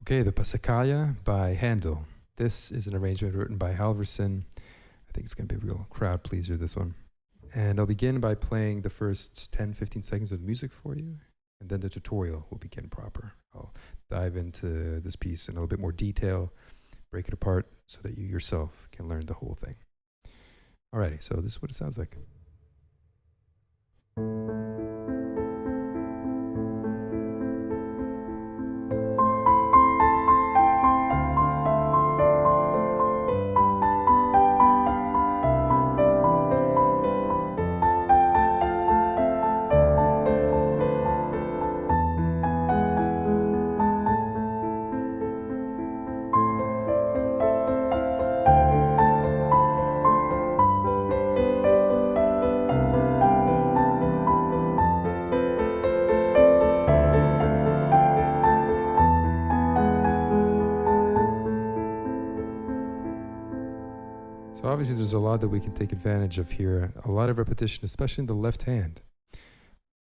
Okay, the Passacaglia by Handel. This is an arrangement written by Halvorsen. I think it's going to be a real crowd pleaser, this one. And I'll begin by playing the first 10-15 seconds of music for you, and then the tutorial will begin proper. I'll dive into this piece in a little bit more detail, break it apart so that you yourself can learn the whole thing. Alrighty, so this is what it sounds like. So obviously there's a lot that we can take advantage of here, a lot of repetition, especially in the left hand.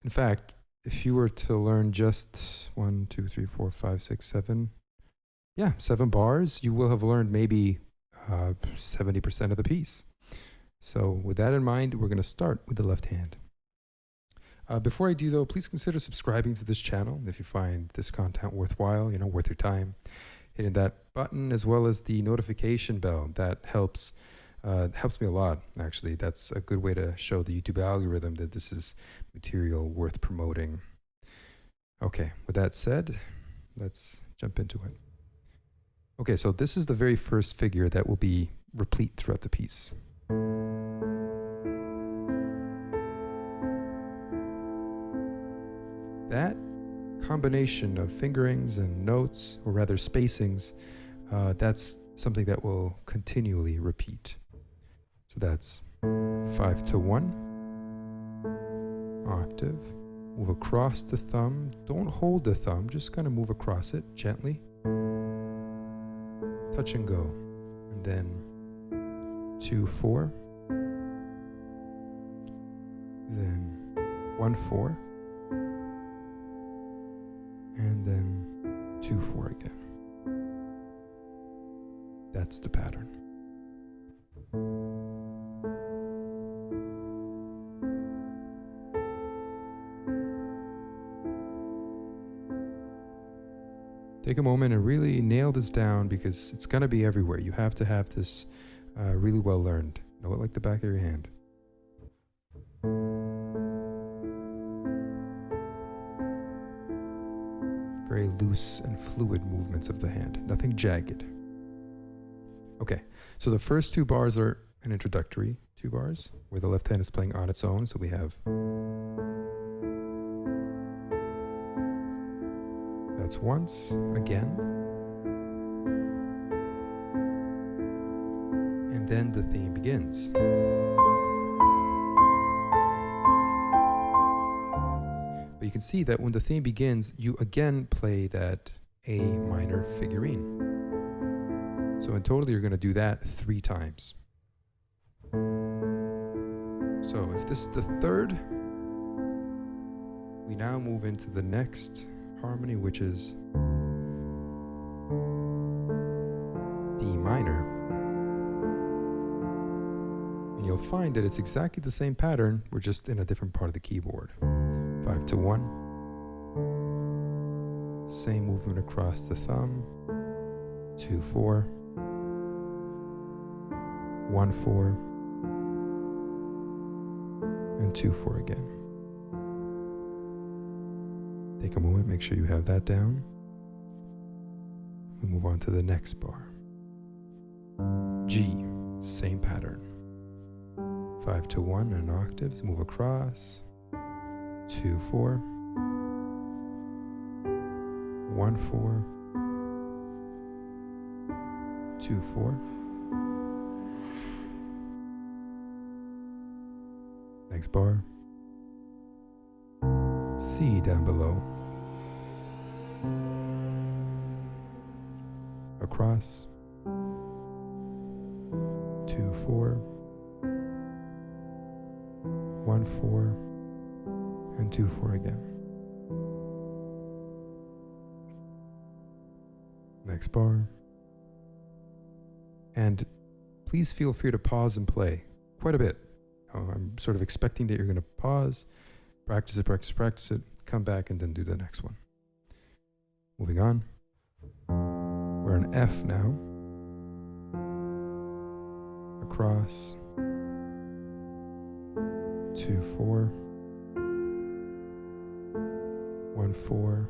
In fact, if you were to learn just 1, 2, 3, 4, 5, 6, 7, 7 bars, you will have learned maybe 70% of the piece. So with that in mind, we're going to start with the left hand. Before I do though, please consider subscribing to this channel if you find this content worthwhile, worth your time. Hitting that button as well as the notification bell, that helps me a lot, actually. That's a good way to show the YouTube algorithm that this is material worth promoting. Okay, with that said, let's jump into it. Okay, so this is the very first figure that will be replete throughout the piece. That combination of fingerings and notes, or rather spacings, that's something that will continually repeat. So that's 5 to 1, octave, move across the thumb, don't hold the thumb, just kind of move across it gently, touch and go, and then 2, 4, then 1, 4, and then 2, 4 again. That's the pattern. Take a moment and really nail this down because it's going to be everywhere. You have to have this really well learned. Know it like the back of your hand. Very loose and fluid movements of the hand, nothing jagged. Okay, so the first 2 bars are an introductory 2 bars where the left hand is playing on its own. So we have, that's once, again, and then the theme begins. But you can see that when the theme begins, you again play that A minor figurine. So in total, you're going to do that 3 times. So if this is the third, we now move into the next harmony, which is D minor. And you'll find that it's exactly the same pattern, we're just in a different part of the keyboard. 5 to 1. Same movement across the thumb. 2, 4. 1, 4. And 2, 4 again. Take a moment, make sure you have that down. We move on to the next bar. G, same pattern. 5 to 1 and octaves, move across. 2, 4. 1, 4. 2, 4. Next bar. C down below. Across. 2, 4. 1, 4. And 2, 4 again. Next bar. And please feel free to pause and play quite a bit. I'm sort of expecting that you're going to pause, practice it, come back, and then do the next one. Moving on. We're on F now. Across. 2, 4. 1, 4.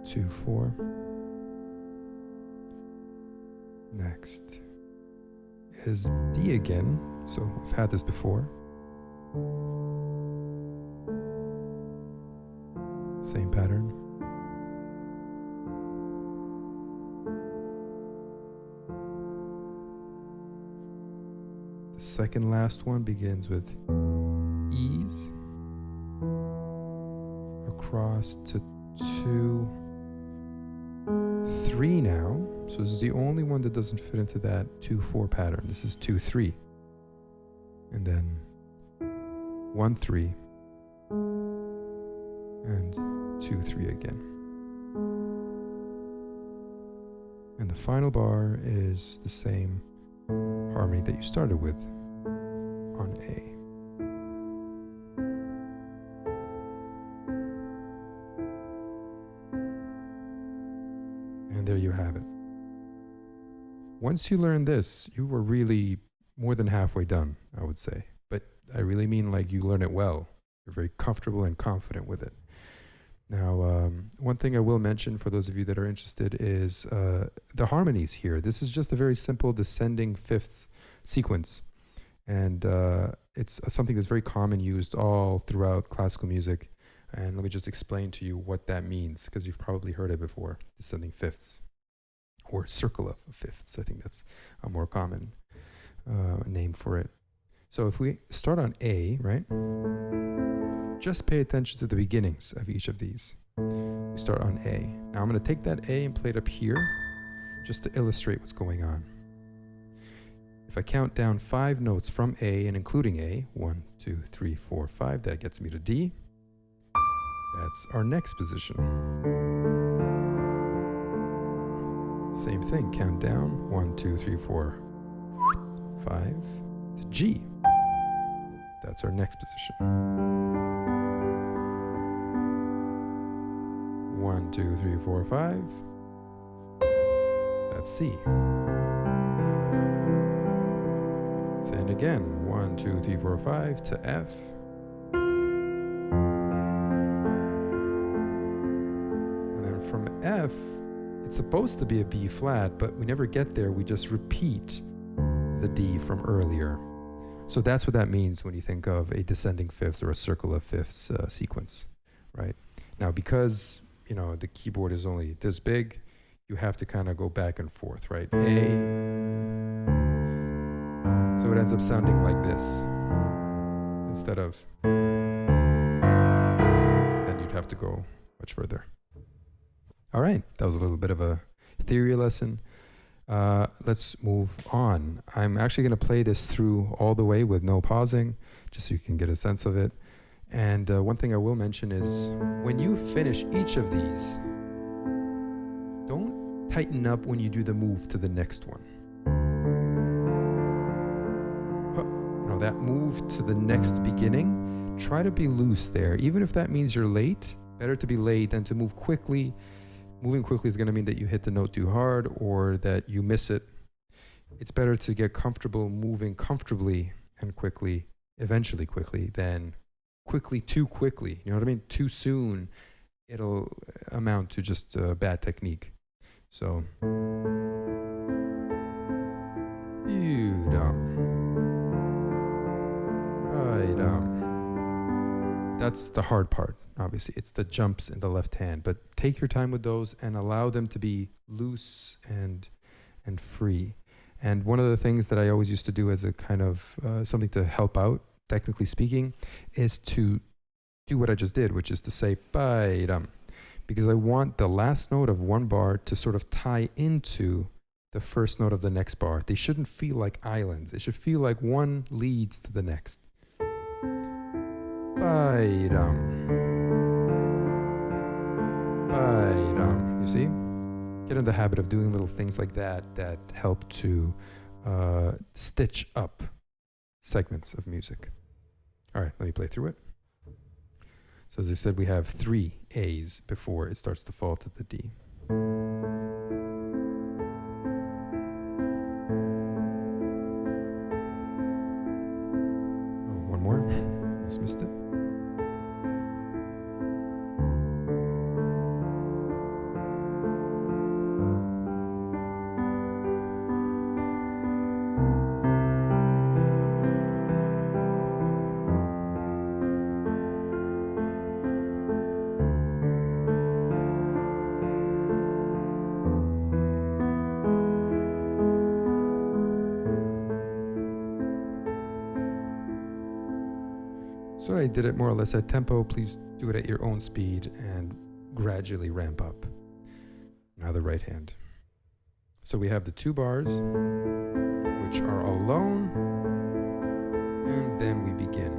2, 4. Next is D again. So we've had this before. Same pattern. The second last one begins with E's. Across to 2, 3 now. So this is the only one that doesn't fit into that 2, 4 pattern. This is 2, 3. And then 1, 3. And 2, 3 again. And the final bar is the same harmony that you started with on A. And there you have it. Once you learn this, you were really more than halfway done, I would say. But I really mean like you learn it well. You're very comfortable and confident with it. Now, one thing I will mention for those of you that are interested is the harmonies here. This is just a very simple descending fifths sequence. And it's something that's very common, used all throughout classical music. And let me just explain to you what that means, because you've probably heard it before, descending fifths. Or circle of fifths. I think that's a more common name for it. So if we start on A, right? Just pay attention to the beginnings of each of these. We start on A. Now I'm going to take that A and play it up here just to illustrate what's going on. If I count down 5 notes from A and including A, 1, 2, 3, 4, 5, that gets me to D. That's our next position. Same thing, count down, 1, 2, 3, 4, 5, to G. That's our next position. 1, 2, 3, 4, 5. That's C. Then again, 1, 2, 3, 4, 5 to F. And then from F, it's supposed to be a B flat, but we never get there. We just repeat the D from earlier. So that's what that means when you think of a descending fifth or a circle of fifths sequence, right? Now, because, you know, the keyboard is only this big, you have to kind of go back and forth, right? A. So it ends up sounding like this instead of, and then you'd have to go much further. All right, that was a little bit of a theory lesson. Let's move on. I'm actually going to play this through all the way with no pausing, just so you can get a sense of it. And one thing I will mention is when you finish each of these, don't tighten up when you do the move to the next one. You know, that move to the next beginning, try to be loose there. Even if that means you're late, better to be late than to move quickly. Moving quickly is going to mean that you hit the note too hard or that you miss it. It's better to get comfortable moving comfortably and quickly, eventually quickly, than quickly too quickly. You know what I mean? Too soon, it'll amount to just bad technique. So, that's the hard part. Obviously, it's the jumps in the left hand, but take your time with those and allow them to be loose and free. And one of the things that I always used to do as a kind of something to help out, technically speaking, is to do what I just did, which is to say "pai-ram," because I want the last note of one bar to sort of tie into the first note of the next bar. They shouldn't feel like islands. It should feel like one leads to the next. Pai-ram. Pai-ram. You see? get in the habit of doing little things like that that help to stitch up segments of music. All right, let me play through it. So as I said, we have 3 A's before it starts to fall to the D. One more. Almost missed it. So I did it more or less at tempo. Please do it at your own speed and gradually ramp up. Now the right hand. So we have the 2 bars, which are alone, and then we begin.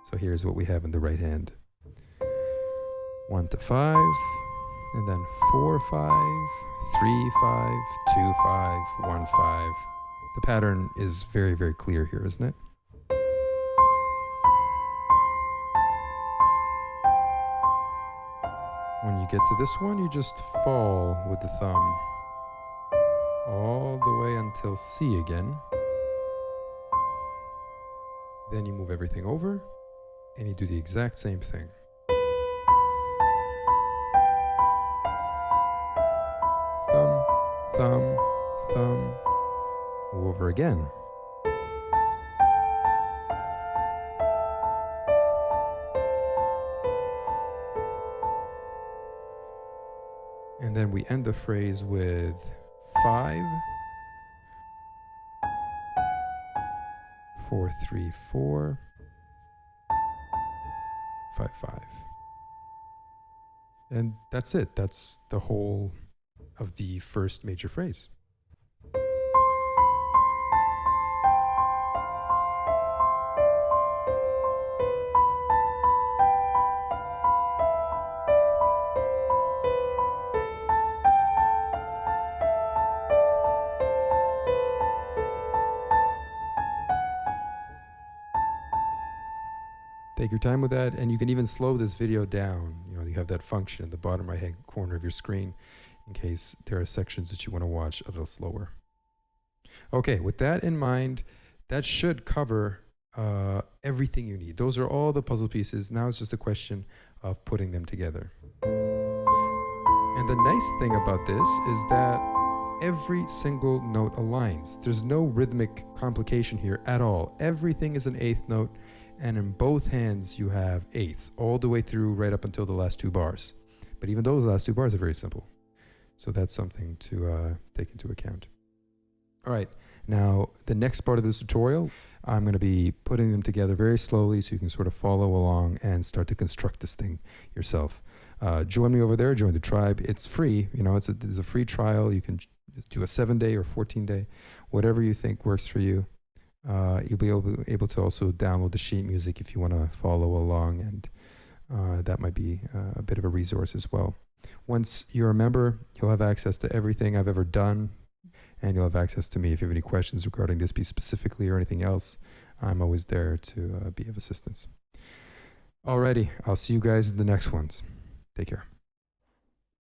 So here's what we have in the right hand. 1 to 5, and then 4, 5, 3, 5, 2, 5, 1, 5. The pattern is very, very clear here, isn't it? When you get to this one, you just fall with the thumb all the way until C again. Then you move everything over, and you do the exact same thing. Thumb, thumb, thumb. Move over again. And then we end the phrase with 5, 4, 3, 4, 5, 5. And that's it. That's the whole of the first major phrase. Take your time with that, and you can even slow this video down. You know, you have that function in the bottom right-hand corner of your screen in case there are sections that you want to watch a little slower. Okay, with that in mind, that should cover everything you need. Those are all the puzzle pieces. Now it's just a question of putting them together. And the nice thing about this is that every single note aligns. There's no rhythmic complication here at all. Everything is an 8th note. And in both hands, you have 8ths all the way through right up until the last 2 bars. But even those last 2 bars are very simple. So that's something to take into account. All right, now the next part of this tutorial, I'm going to be putting them together very slowly so you can sort of follow along and start to construct this thing yourself. Join me over there, join the tribe. It's free, you know, it's a free trial. You can do a 7-day or 14-day, whatever you think works for you. You'll be able to also download the sheet music if you want to follow along, and that might be a bit of a resource as well. Once you're a member, you'll have access to everything I've ever done, and you'll have access to me if you have any questions regarding this piece specifically or anything else. I'm always there to be of assistance. Alrighty, I'll see you guys in the next ones. Take care.